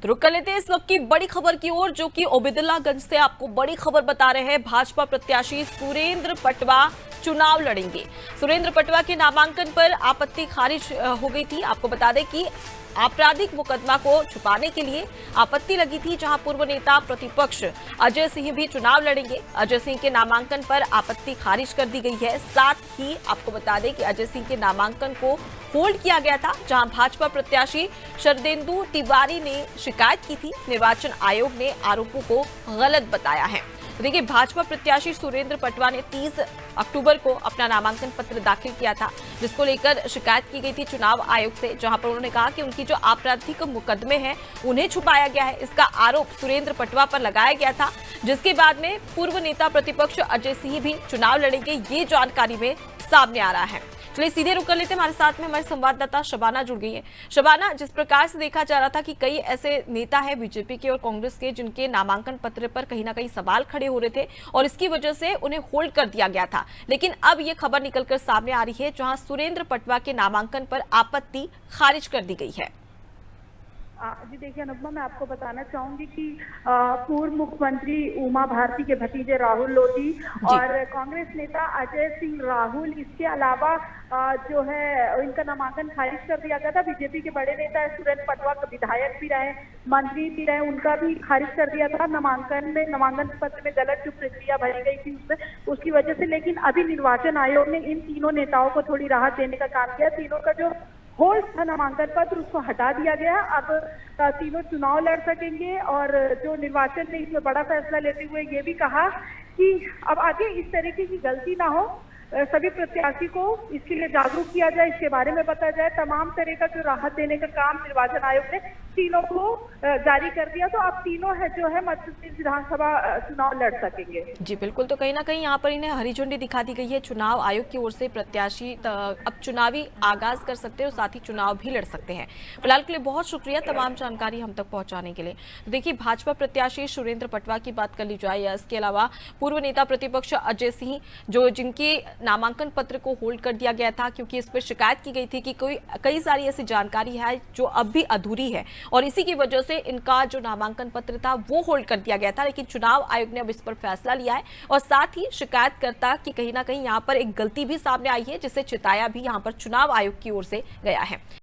तो रुक कर लेते हैं इस वक्त की बड़ी खबर की ओर, जो कि ओबेदुल्लागंज से आपको बड़ी खबर बता रहे हैं। भाजपा प्रत्याशी सुरेंद्र पटवा चुनाव लड़ेंगे। सुरेंद्र पटवा के नामांकन पर आपत्ति खारिज हो गई थी। आपको बता दें कि आपराधिक मुकदमा को छुपाने के लिए आपत्ति लगी थी, जहां पूर्व नेता प्रतिपक्ष अजय सिंह भी चुनाव लड़ेंगे। अजय सिंह के नामांकन पर आपत्ति खारिज कर दी गई है। साथ ही आपको बता दें कि अजय सिंह के नामांकन को होल्ड किया गया था, जहां भाजपा प्रत्याशी शरदेंदु तिवारी ने शिकायत की थी। निर्वाचन आयोग ने आरोपों को गलत बताया है। तो देखिए, भाजपा प्रत्याशी सुरेंद्र पटवा ने 30 अक्टूबर को अपना नामांकन पत्र दाखिल किया था, जिसको लेकर शिकायत की गई थी चुनाव आयोग से, जहां पर उन्होंने कहा कि उनकी जो आपराधिक मुकदमे हैं उन्हें छुपाया गया है। इसका आरोप सुरेंद्र पटवा पर लगाया गया था, जिसके बाद में पूर्व नेता प्रतिपक्ष अजय सिंह भी चुनाव लड़ेंगे, ये जानकारी में सामने आ रहा है। चलिए सीधे रुक कर लेते हैं। हमारे साथ में हमारे संवाददाता शबाना जुड़ गई है। शबाना, जिस प्रकार से देखा जा रहा था कि कई ऐसे नेता हैं बीजेपी के और कांग्रेस के, जिनके नामांकन पत्र पर कहीं ना कहीं सवाल खड़े हो रहे थे और इसकी वजह से उन्हें होल्ड कर दिया गया था, लेकिन अब ये खबर निकलकर सामने आ रही है, जहां सुरेंद्र पटवा के नामांकन पर आपत्ति खारिज कर दी गई है। जी देखिए अनुपमा, मैं आपको बताना चाहूंगी कि पूर्व मुख्यमंत्री उमा भारती के भतीजे राहुल लोधी और कांग्रेस नेता अजय सिंह राहुल, इसके अलावा जो है इनका नामांकन खारिज कर दिया गया था। बीजेपी के बड़े नेता सुरेंद्र पटवा का विधायक भी रहे, मंत्री भी रहे, उनका भी खारिज कर दिया था नामांकन पत्र में गलत जो प्रक्रिया भरी गई थी उसकी वजह से। लेकिन अभी निर्वाचन आयोग ने इन तीनों नेताओं को थोड़ी राहत देने का काम किया। तीनों का जो होल्ड था नामांकन पत्र उसको हटा दिया गया। अब तीनों चुनाव लड़ सकेंगे और जो निर्वाचन ने इसमें बड़ा फैसला लेते हुए ये भी कहा कि अब आगे इस तरीके की गलती ना हो, सभी प्रत्याशी को इसके लिए जागरूक किया जाए, इसके बारे में बताया जाए। तमाम तरह का जो राहत देने का काम निर्वाचन आयोग ने तीनों को जारी कर दिया, तो अब तीनों है जो है मध्य प्रदेश विधानसभा चुनाव लड़ सकेंगे। जी बिल्कुल, तो कहीं ना कहीं यहाँ पर इन्हें हरी झंडी दिखा दी गई है चुनाव आयोग की ओर से। प्रत्याशी अब चुनावी आगाज कर सकते हैं और साथ ही चुनाव भी लड़ सकते हैं। फिलहाल के लिए बहुत शुक्रिया तमाम जानकारी हम तक पहुंचाने के लिए। देखिए, भाजपा प्रत्याशी सुरेंद्र पटवा की बात कर ली जाए या इसके अलावा पूर्व नेता प्रतिपक्ष अजय सिंह, जो जिनके नामांकन पत्र को होल्ड कर दिया गया था, क्योंकि इस पर शिकायत की गई थी कि कई सारी ऐसी जानकारी है जो अब भी अधूरी है और इसी की वजह से इनका जो नामांकन पत्र था वो होल्ड कर दिया गया था। लेकिन चुनाव आयोग ने अब इस पर फैसला लिया है और साथ ही शिकायतकर्ता की कहीं ना कहीं यहाँ पर एक गलती भी सामने आई है, जिसे चिताया भी यहाँ पर चुनाव आयोग की ओर से गया है।